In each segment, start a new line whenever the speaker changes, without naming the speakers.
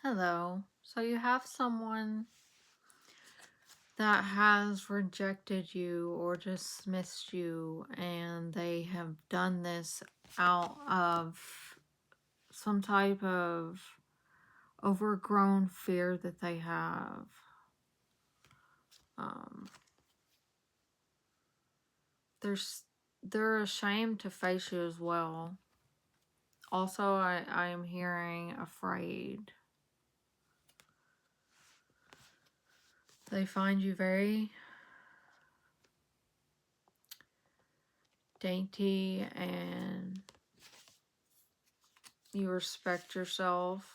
Hello. So you have someone that has rejected you or dismissed you, and they have done this out of some type of overgrown fear that they have. Um, they're ashamed to face you as well. Also, I am hearing afraid. They find you very dainty and you respect yourself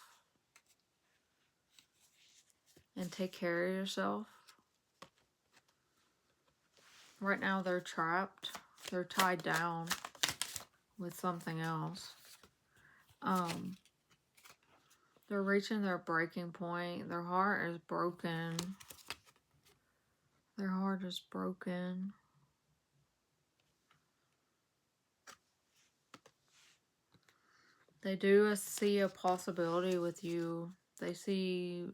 and take care of yourself. Right now they're trapped. They're tied down with something else. They're reaching their breaking point. Their heart is broken. Their heart is broken. They do see a possibility with you. They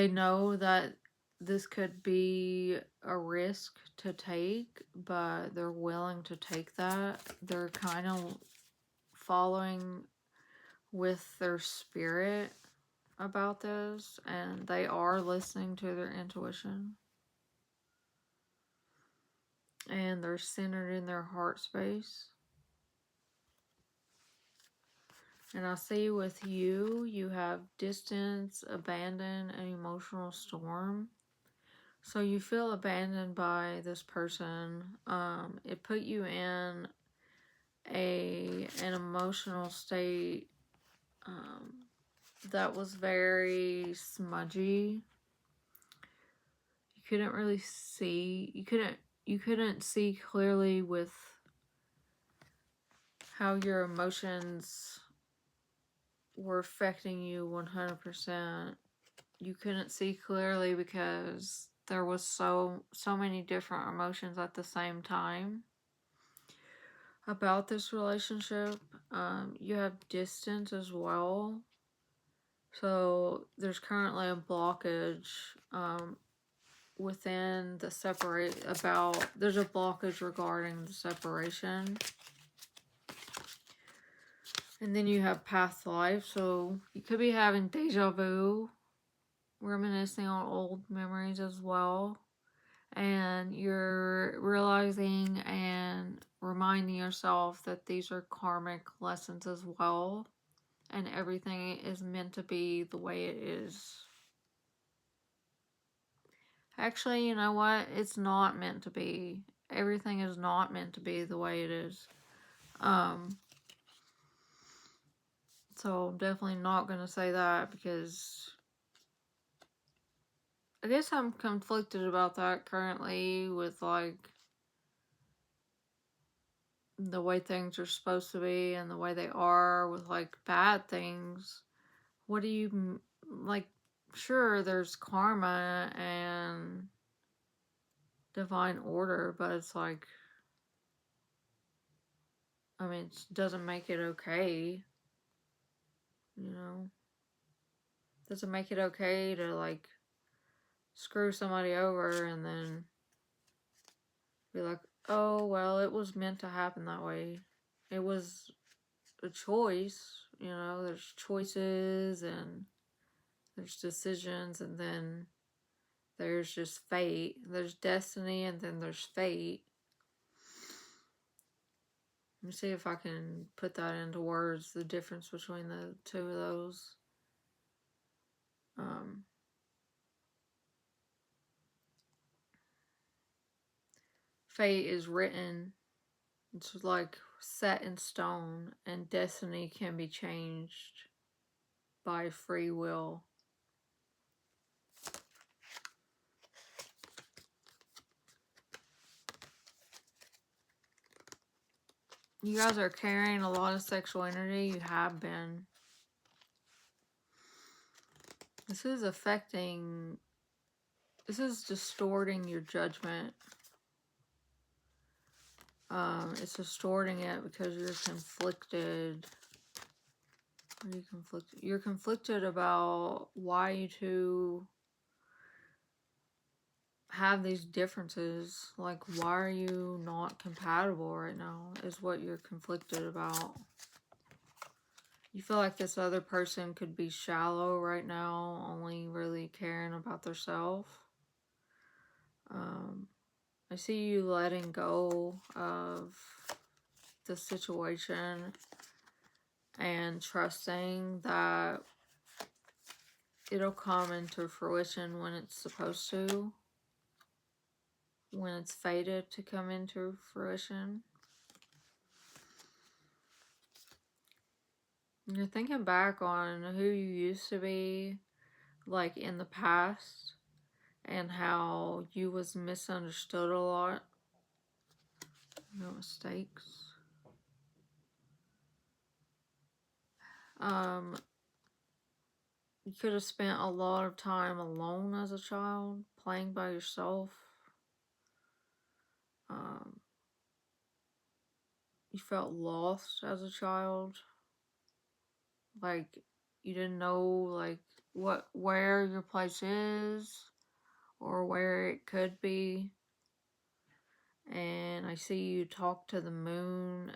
know that this could be a risk to take, but they're willing to take that. They're kind of following with their spirit about this, and they are listening to their intuition, and they're centered in their heart space. And I see with you have distance, abandon, and emotional storm. So you feel abandoned by this person. It put you in an emotional state that was very smudgy. You couldn't really see. You couldn't see clearly with how your emotions were affecting you 100%. You couldn't see clearly because there was so many different emotions at the same time about this relationship. You have distance as well. So there's currently a blockage within the there's a blockage regarding the separation. And then you have past life, so you could be having deja vu, reminiscing on old memories as well. And you're realizing and reminding yourself that these are karmic lessons as well. And everything is meant to be the way it is. Actually, you know what? It's not meant to be. Everything is not meant to be the way it is. So I'm definitely not going to say that because I guess I'm conflicted about that currently with like the way things are supposed to be and the way they are with like bad things. What do you like? Sure, there's karma and divine order, but it's like, I mean, it doesn't make it okay, you know? Doesn't make it okay to like screw somebody over and then be like, oh, well, it was meant to happen that way. It was a choice, you know, there's choices and there's decisions, and then there's just fate. There's destiny, and then there's fate. Let me see if I can put that into words, the difference between the two of those. Fate is written, it's like set in stone, and destiny can be changed by free will. You guys are carrying a lot of sexual energy. You have been. This is distorting your judgment. It's distorting it because you're conflicted Are you conflicted? You're conflicted about why you two have these differences. Like, why are you not compatible right now is what you're conflicted about. You feel like this other person could be shallow right now, only really caring about themselves. I see you letting go of the situation and trusting that it'll come into fruition when it's supposed to, when it's fated to come into fruition. You're thinking back on who you used to be, like in the past, and how you was misunderstood a lot. No mistakes. You could have spent a lot of time alone as a child, playing by yourself. You felt lost as a child. Like, you didn't know, like, where your place is or where it could be. And I see you talk to the moon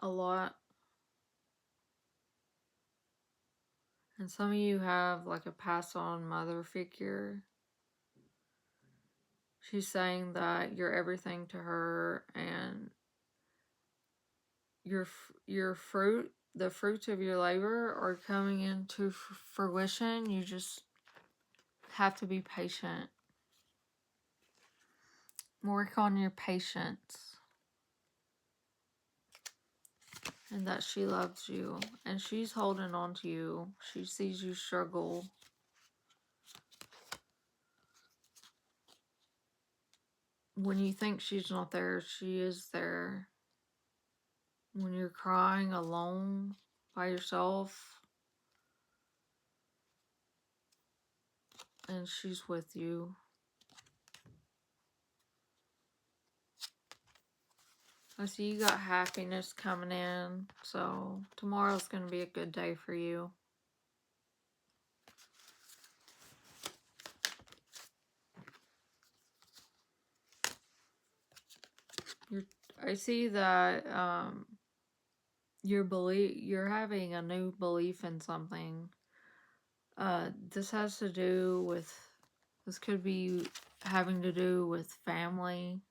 a lot. And some of you have like a pass on mother figure. She's saying that you're everything to her, and your fruit, the fruits of your labor are coming into fruition. You just have to be patient. Work on your patience. And that she loves you. And she's holding on to you. She sees you struggle. When you think she's not there, she is there. When you're crying alone by yourself, and she's with you. I see you got happiness coming in, so tomorrow's going to be a good day for you. I see that you're having a new belief in something. This has to do with, this could be having to do with family.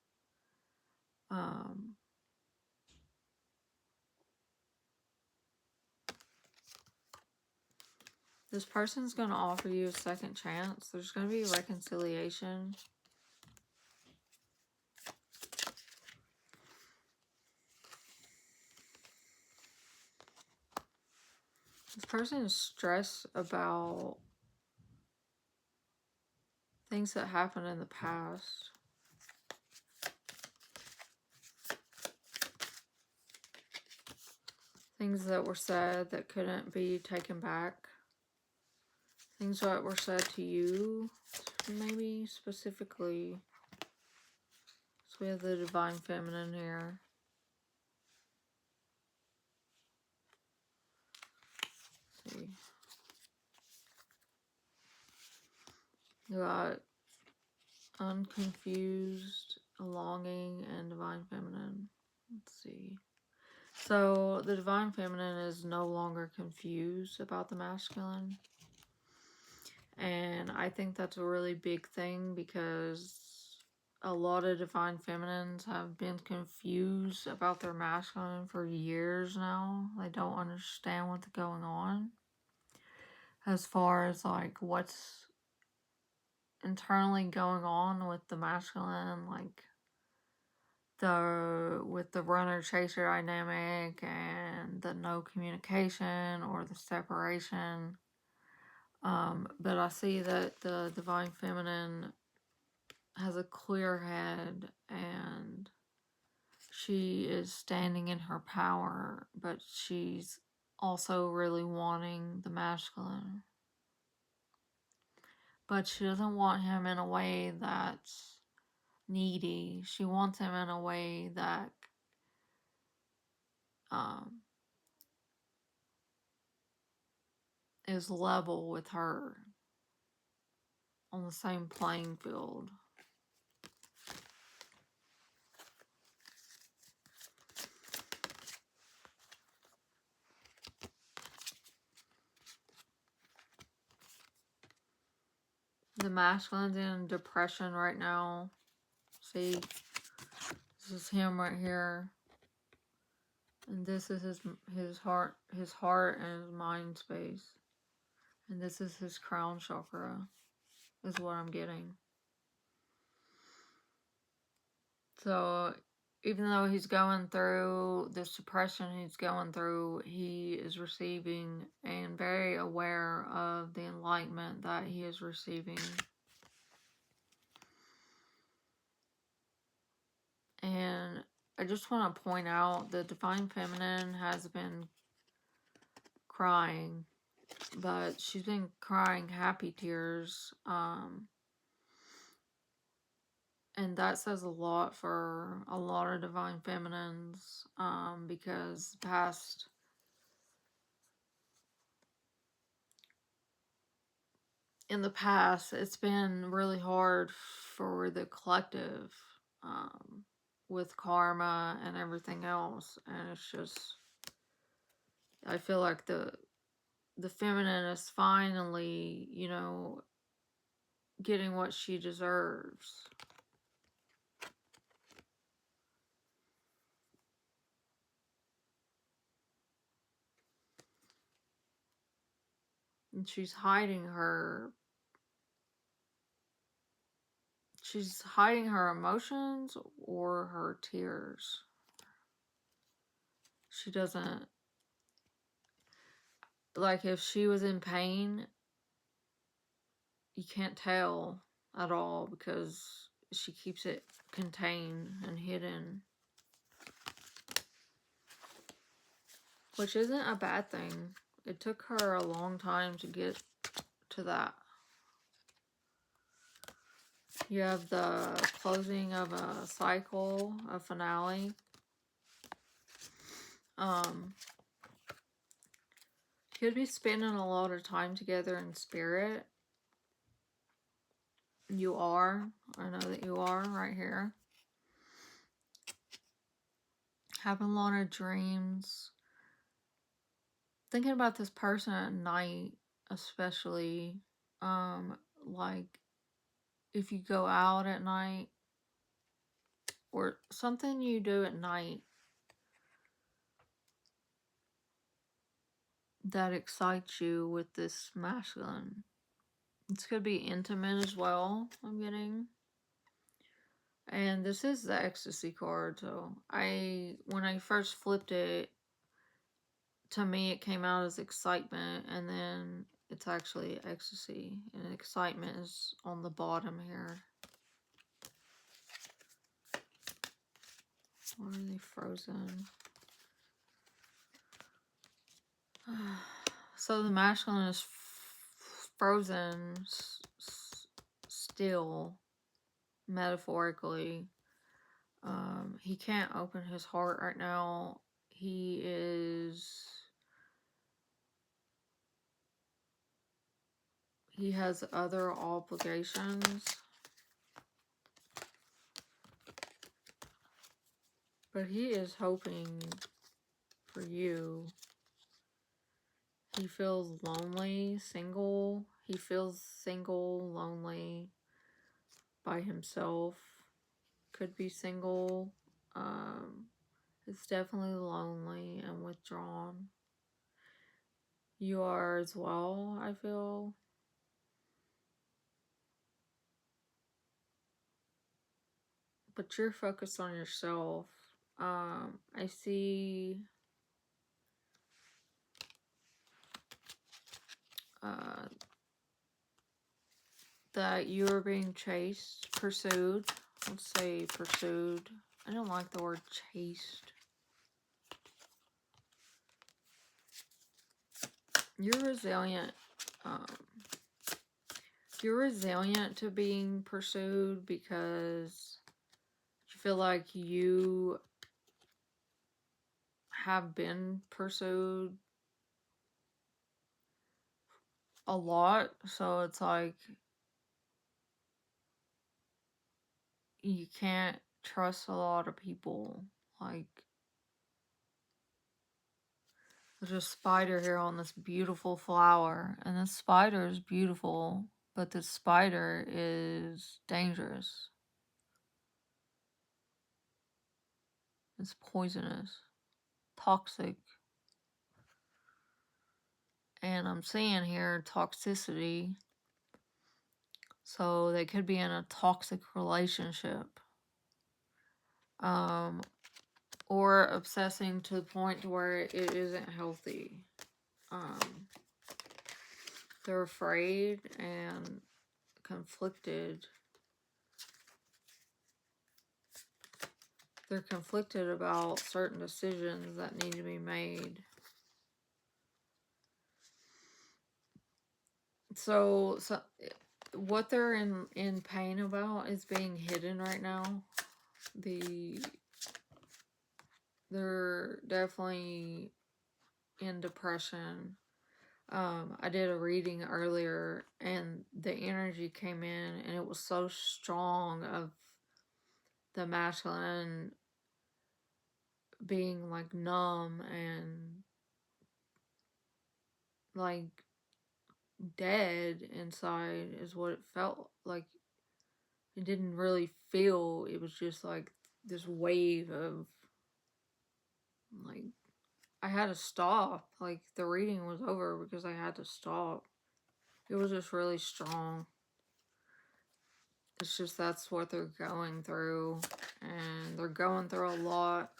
This person's going to offer you a second chance. There's going to be reconciliation. This person is stressed about things that happened in the past. Things that were said that couldn't be taken back. Things that were said to you, maybe specifically. So we have the Divine Feminine here. Let's see. You got Unconfused, Longing, and Divine Feminine. Let's see. So the Divine Feminine is no longer confused about the masculine. And I think that's a really big thing, because a lot of Divine Feminines have been confused about their masculine for years now. They don't understand what's going on. As far as like what's internally going on with the masculine, like with the runner chaser dynamic and the no communication or the separation. But I see that the Divine Feminine has a clear head, and she is standing in her power, but she's also really wanting the masculine. But she doesn't want him in a way that's needy. She wants him in a way that is level with her, on the same playing field. The masculine's in depression right now. See, this is him right here, and this is his heart and his mind space, and this is his crown chakra. Is what I'm getting. So, even though he's going through this depression he's going through, he is receiving and very aware of the enlightenment that he is receiving. And I just want to point out the Divine Feminine has been crying, but she's been crying happy tears. And that says a lot for a lot of Divine Feminines, because in the past, it's been really hard for the collective, with karma and everything else, and it's just, I feel like the feminine is finally, getting what she deserves. And she's hiding her emotions or her tears. She doesn't, like, if she was in pain, you can't tell at all because she keeps it contained and hidden, which isn't a bad thing. It took her a long time to get to that. You have the closing of a cycle, a finale. Could be spending a lot of time together in spirit. You are. I know that you are right here. Having a lot of dreams. Thinking about this person at night, especially. Like, if you go out at night, or something you do at night that excites you with this masculine. This could be intimate as well, I'm getting. And this is the ecstasy card, so when I first flipped it, to me it came out as excitement, and then it's actually ecstasy, and excitement is on the bottom here. Why are they frozen? So the masculine is frozen still, metaphorically. He can't open his heart right now. He has other obligations. But he is hoping for you. He feels lonely, single. He feels single, lonely, by himself. Could be single. It's definitely lonely and withdrawn. You are as well, I feel. But you're focused on yourself. I see that you're being pursued. Let's say pursued. I don't like the word chased. You're resilient. You're resilient to being pursued because you feel like you have been pursued a lot, so it's like you can't trust a lot of people. Like, there's a spider here on this beautiful flower, and this spider is beautiful, but this spider is dangerous. It's poisonous, toxic. And I'm seeing here toxicity. So they could be in a toxic relationship. Or obsessing to the point to where it isn't healthy. They're afraid and conflicted. They're conflicted about certain decisions that need to be made. So what they're in pain about is being hidden right now. They're definitely in depression. I did a reading earlier, and the energy came in, and it was so strong of the masculine being like numb and like dead inside is what it felt like. It didn't really feel, it was just like this wave of like, I had to stop. Like, the reading was over because I had to stop. It was just really strong. It's just that's what they're going through, and they're going through a lot.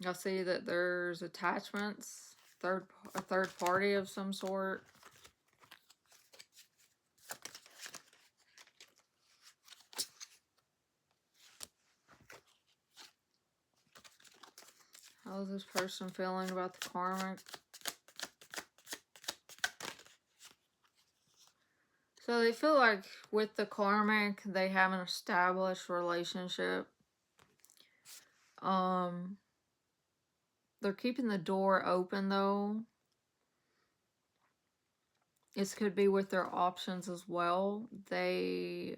I see that there's attachments, a third party of some sort. How's this person feeling about the karmic? So they feel like with the karmic, they have an established relationship. They're keeping the door open though. This could be with their options as well. They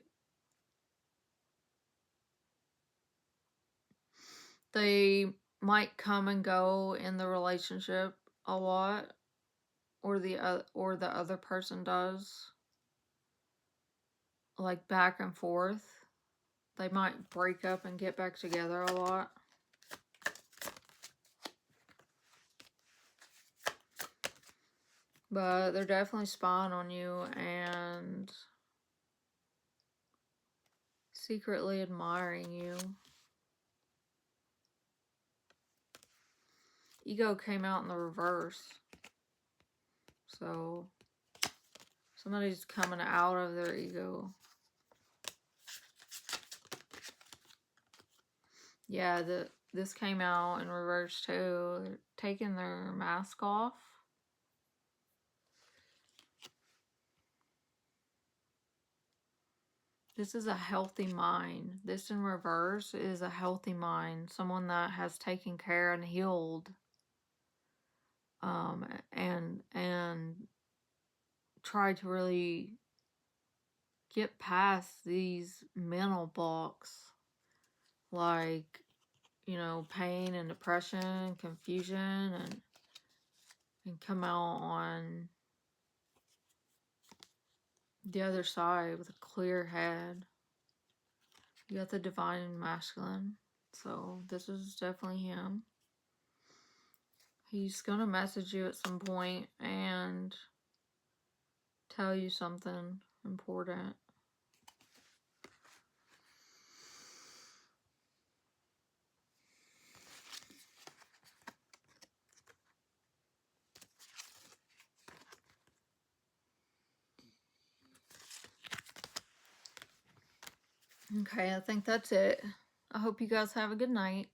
might come and go in the relationship a lot, or the other person does, like back and forth. They might break up and get back together a lot. But they're definitely spying on you and secretly admiring you. Ego came out in the reverse. So somebody's coming out of their ego. Yeah, this came out in reverse too. They're taking their mask off. This is a healthy mind. This in reverse is a healthy mind. Someone that has taken care and healed. And try to really get past these mental blocks. Like, pain and depression and confusion, and come out on the other side with a clear head. You got the divine masculine. So this is definitely him. He's gonna message you at some point and tell you something important. Okay, I think that's it. I hope you guys have a good night.